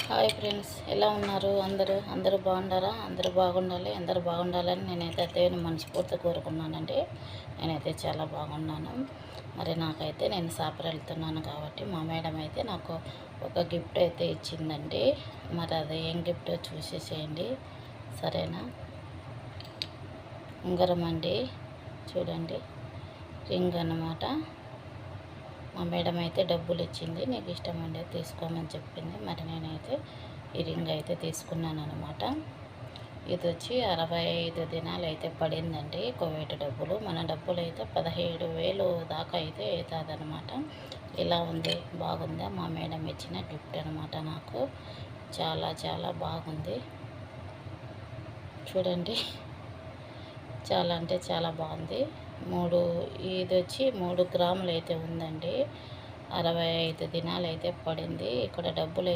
Hi friends, ఎలా ఉన్నారు? అందరూ బాగుండారా? అందరూ బాగుండాలి. అందరూ బాగుండాలని నేనైతే దేవుని మనస్ఫూర్తి కోరుకున్నానండి. నేనైతే చాలా బాగున్నాను. మరి నాకైతే నేను సాపర్ వెళ్తున్నాను కాబట్టి మా మేడం అయితే నాకు ఒక గిఫ్ట్ అయితే ఇచ్చిందండి. మరి అది ఏం గిఫ్టో చూసేసేయండి, సరేనా? ఉంగరం అండి, చూడండి, రింగ్ అన్నమాట. మా మేడం అయితే డబ్బులు ఇచ్చింది, నీకు ఇష్టం ఉండే తీసుకోమని చెప్పింది. మరి నేనైతే ఈ రింగ్ అయితే తీసుకున్నాను అనమాట. ఇది వచ్చి 65 దినాలు అయితే పడిందండి కువైట్ డబ్బులు. మన డబ్బులు అయితే 17,000 దాకా అయితే అవుతుంది అనమాట. ఇలా ఉంది, బాగుందా? మా మేడం ఇచ్చిన గిఫ్ట్ అనమాట. నాకు చాలా చాలా బాగుంది, చూడండి, చాలా అంటే చాలా బాగుంది. ఇది వచ్చి 3 గ్రాములు అయితే ఉందండి. 65 దినాలు అయితే పడింది. ఇక్కడ డబ్బులు